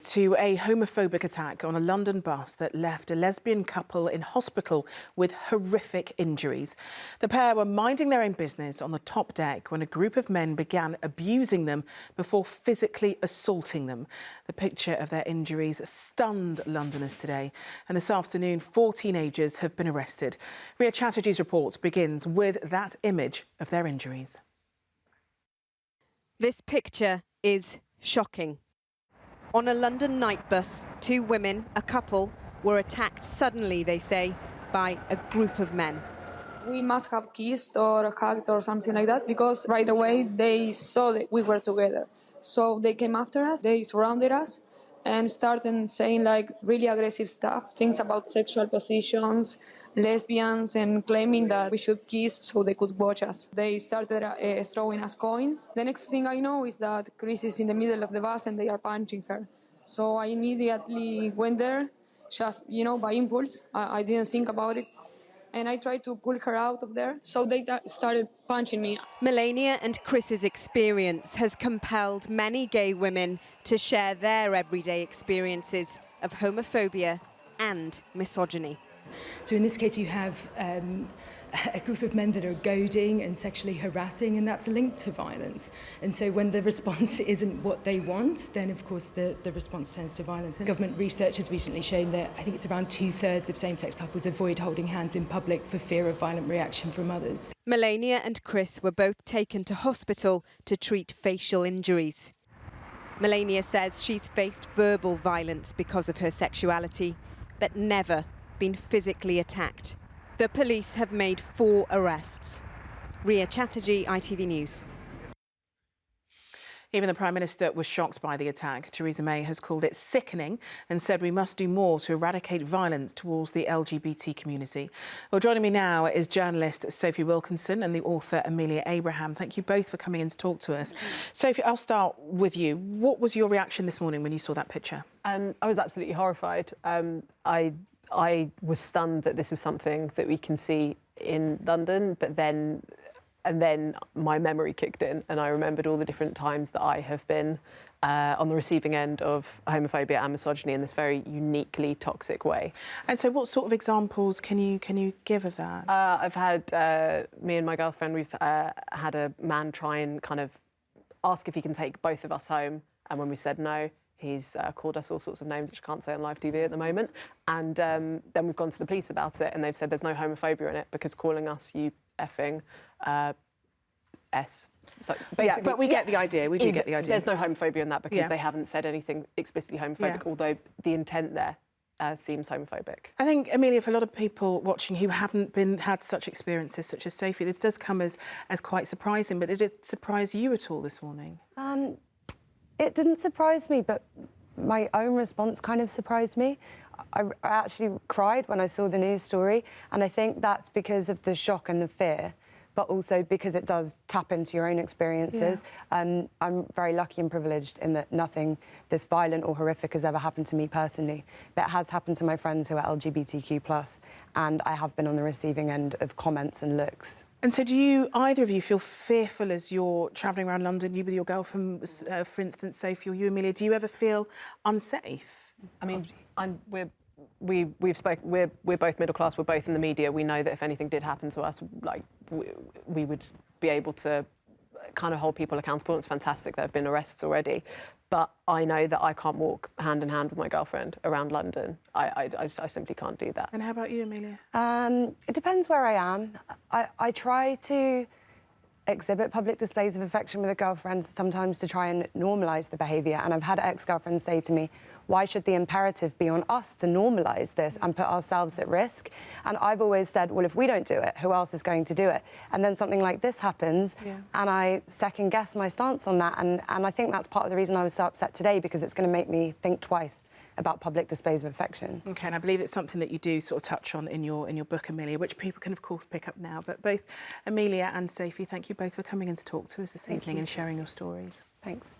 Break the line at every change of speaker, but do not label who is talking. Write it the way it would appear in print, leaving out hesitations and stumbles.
to a homophobic attack on a London bus that left a lesbian couple in hospital with horrific injuries. The pair were minding their own business on the top deck when a group of men began abusing them before physically assaulting them. The picture of their injuries stunned Londoners today, and this afternoon 4 teenagers have been arrested. Ria Chatterjee's report begins with that image of their injuries.
This picture is shocking. On a London night bus, 2 women, a couple, were attacked suddenly, they say, by a group of men.
We must have kissed or hugged or something like that, because right away they saw that we were together. So they came after us, they surrounded us and started saying like really aggressive stuff, things about sexual positions, lesbians, and claiming that we should kiss so they could watch us. They started throwing us coins. The next thing I know is that Chris is in the middle of the bus and they are punching her. So I immediately went there, just, by impulse. I didn't think about it. And I tried to pull her out of there, so they started punching me.
Melania and Chris's experience has compelled many gay women to share their everyday experiences of homophobia and misogyny.
So in this case you have a group of men that are goading and sexually harassing, and that's linked to violence. And so when the response isn't what they want, then of course the response turns to violence. And government research has recently shown that I think it's around 2/3 of same-sex couples avoid holding hands in public for fear of violent reaction from others.
Melania and Chris were both taken to hospital to treat facial injuries. Melania says she's faced verbal violence because of her sexuality, but never been physically attacked. The police have made 4 arrests. Ria Chatterjee, ITV News.
Even the Prime Minister was shocked by the attack. Theresa May has called it sickening and said we must do more to eradicate violence towards the LGBT community. Well, joining me now is journalist Sophie Wilkinson and the author Amelia Abraham. Thank you both for coming in to talk to us. Sophie, I'll start with you. What was your reaction this morning when you saw that picture?
I was absolutely horrified. I was stunned that this is something that we can see in London, but then my memory kicked in and I remembered all the different times that I have been on the receiving end of homophobia and misogyny in this very uniquely toxic way.
And so what sort of examples can you give of that?
I've had, me and my girlfriend, we've had a man try and kind of ask if he can take both of us home, and when we said no, he's called us all sorts of names which I can't say on live TV at the moment. And then we've gone to the police about it and they've said there's no homophobia in it because calling us you effing S. So basically,
yeah, but we get the idea. We do get the idea.
There's no homophobia in that because they haven't said anything explicitly homophobic, although the intent there seems homophobic.
I think, Amelia, for a lot of people watching who haven't had such experiences such as Sophie, this does come as quite surprising, but did it surprise you at all this morning?
It didn't surprise me, but my own response kind of surprised me. I actually cried when I saw the news story, and I think that's because of the shock and the fear, but also because it does tap into your own experiences. Yeah. I'm very lucky and privileged in that nothing this violent or horrific has ever happened to me personally, but it has happened to my friends who are LGBTQ+, and I have been on the receiving end of comments and looks.
And so do either of you feel fearful as you're travelling around London, you with your girlfriend, for instance, Sophie, or you, Amelia, do you ever feel unsafe?
I mean, we're both middle class, we're both in the media. We know that if anything did happen to us, like, we would be able to kind of hold people accountable. It's fantastic there have been arrests already. But I know that I can't walk hand in hand with my girlfriend around London. I simply can't do that.
And how about you, Amelia?
It depends where I am. I try to exhibit public displays of affection with a girlfriend sometimes to try and normalise the behaviour. And I've had ex-girlfriends say to me, why should the imperative be on us to normalise this and put ourselves at risk? And I've always said, well, if we don't do it, who else is going to do it? And then something like this happens, and I second-guess my stance on that. And I think that's part of the reason I was so upset today, because it's going to make me think twice about public displays of affection.
OK, and I believe it's something that you do sort of touch on in your book, Amelia, which people can, of course, pick up now. But both Amelia and Sophie, thank you both for coming in to talk to us this evening and sharing your stories.
Thanks.